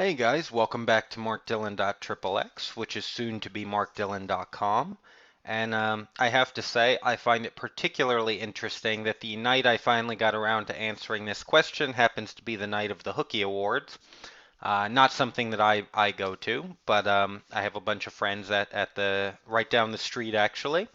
Hey guys, welcome back to MarkDillon.xxx, which is soon to be MarkDillon.com. And I have to say, I find it particularly interesting that the night I finally got around to answering this question happens to be the night of the Hookie Awards. Not something that I go to, but I have a bunch of friends at the right down the street actually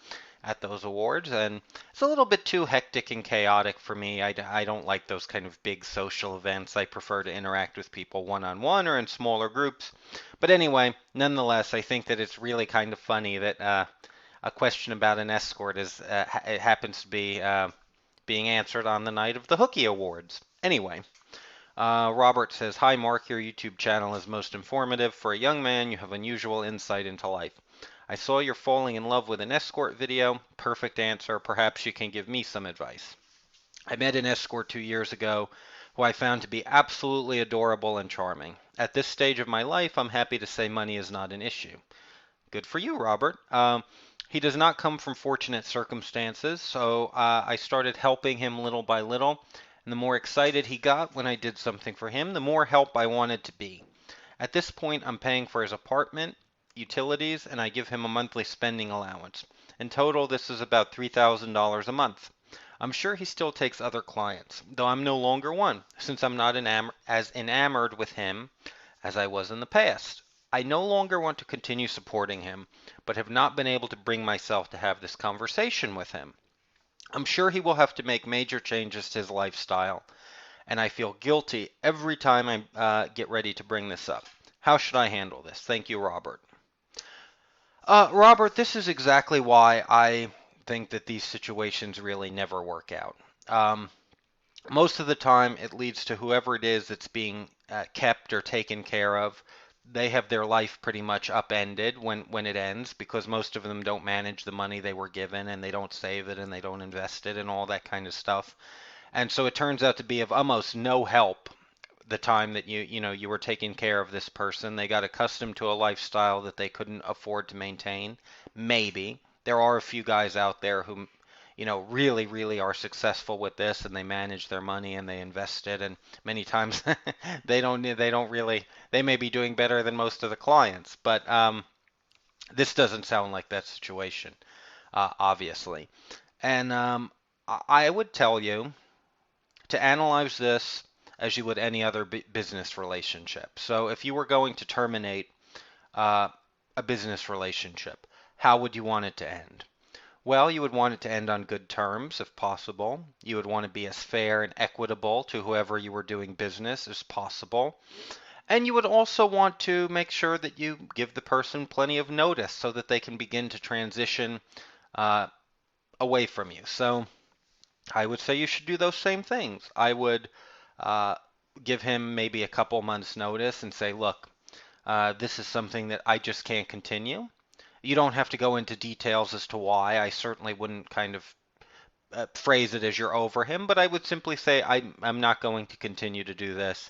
at those awards, and it's a little bit too hectic and chaotic for me. I don't like those kind of big social events. I prefer to interact with people one on one or in smaller groups. But anyway, nonetheless, I think that it's really kind of funny that a question about an escort it happens to be being answered on the night of the Hookie Awards. Anyway. Robert says, "Hi Mark, your YouTube channel is most informative. For a young man, you have unusual insight into life. I saw you're falling in love with an escort video. Perfect answer. Perhaps you can give me some advice. I met an escort 2 years ago who I found to be absolutely adorable and charming. At this stage of my life, I'm happy to say money is not an issue." Good for you, Robert. He does not come from fortunate circumstances, so I started helping him little by little. And the more excited he got when I did something for him, the more help I wanted to be. At this point, I'm paying for his apartment, utilities, and I give him a monthly spending allowance. In total, this is about $3,000 a month. I'm sure he still takes other clients, though I'm no longer one, since I'm not as enamored with him as I was in the past. I no longer want to continue supporting him, but have not been able to bring myself to have this conversation with him. I'm sure he will have to make major changes to his lifestyle, and I feel guilty every time I get ready to bring this up. How should I handle this? Thank you, Robert. Robert, this is exactly why I think that these situations really never work out. Um, Most of the time, it leads to whoever it is that's being kept or taken care of. They have their life pretty much upended when it ends because most of them don't manage the money they were given and they don't save it and they don't invest it and all that kind of stuff. And so it turns out to be of almost no help the time that you were taking care of this person. They got accustomed to a lifestyle that they couldn't afford to maintain. Maybe. There are a few guys out there who really, really are successful with this and they manage their money and they invest it and many times they don't really they may be doing better than most of the clients, but this doesn't sound like that situation, obviously. And I would tell you to analyze this as you would any other business relationship. So if you were going to terminate uh, a business relationship, how would you want it to end? Well, you would want it to end on good terms if possible. You would want to be as fair and equitable to whoever you were doing business as possible. And you would also want to make sure that you give the person plenty of notice so that they can begin to transition uh, away from you. So I would say you should do those same things. I would uh, give him maybe a couple months' notice and say, look, this is something that I just can't continue. You don't have to go into details as to why. I certainly wouldn't kind of phrase it as you're over him, but I would simply say, I'm not going to continue to do this,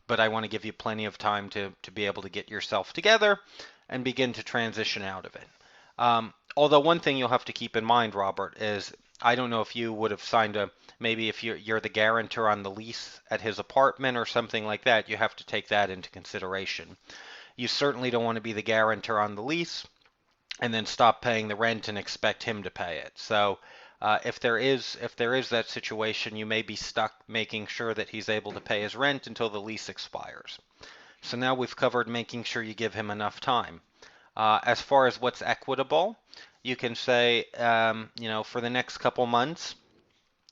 but I want to give you plenty of time to be able to get yourself together and begin to transition out of it. Although one thing you'll have to keep in mind, Robert, is I don't know if you would have signed maybe if you're the guarantor on the lease at his apartment or something like that, you have to take that into consideration. You certainly don't want to be the guarantor on the lease and then stop paying the rent and expect him to pay it. So if there is that situation, you may be stuck making sure that he's able to pay his rent until the lease expires. So now we've covered making sure you give him enough time. As far as what's equitable, you can say, for the next couple months,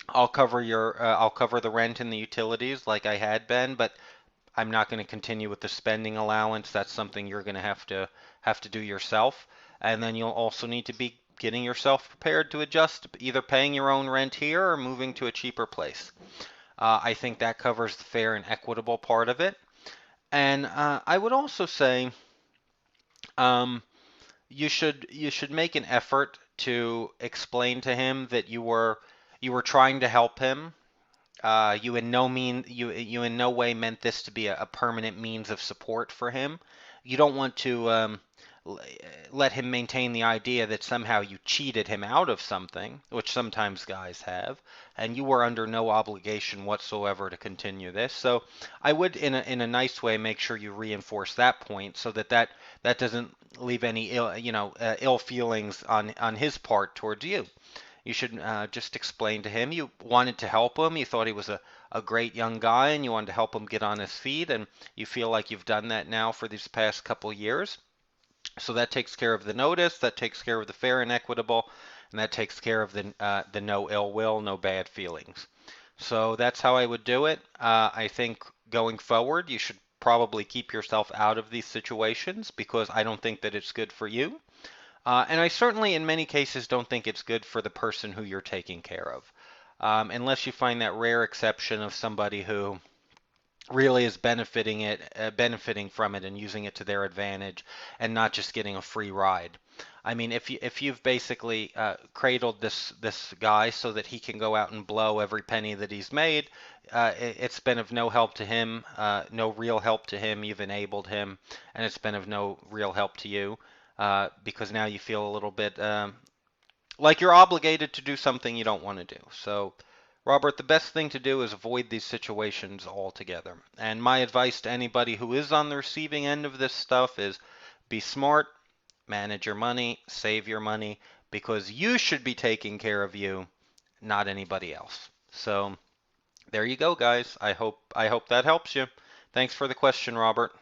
I'll cover the rent and the utilities like I had been, but I'm not going to continue with the spending allowance. That's something you're going to have to do yourself. And then you'll also need to be getting yourself prepared to adjust, either paying your own rent here or moving to a cheaper place. I think that covers the fair and equitable part of it. And I would also say um, you should make an effort to explain to him that you were trying to help him. You in no way meant this to be a permanent means of support for him. You don't want to let him maintain the idea that somehow you cheated him out of something, which sometimes guys have, and you were under no obligation whatsoever to continue this. So I would, in a nice way, make sure you reinforce that point so that that doesn't leave any ill feelings on his part towards you. You should just explain to him you wanted to help him. You thought he was a great young guy and you wanted to help him get on his feet, and you feel like you've done that now for these past couple years. So that takes care of the notice, that takes care of the fair and equitable, and that takes care of the no ill will, no bad feelings. So that's how I would do it. I think going forward, you should probably keep yourself out of these situations because I don't think that it's good for you. And I certainly, in many cases, don't think it's good for the person who you're taking care of. Unless you find that rare exception of somebody who really is benefiting from it and using it to their advantage and not just getting a free ride. I mean, if you've basically cradled this guy so that he can go out and blow every penny that he's made, it's been of no help to him, no real help to him. You've enabled him, and it's been of no real help to you because now you feel a little bit like you're obligated to do something you don't want to do. So, Robert, the best thing to do is avoid these situations altogether. And my advice to anybody who is on the receiving end of this stuff is be smart, manage your money, save your money, because you should be taking care of you, not anybody else. So, there you go, guys. I hope that helps you. Thanks for the question, Robert.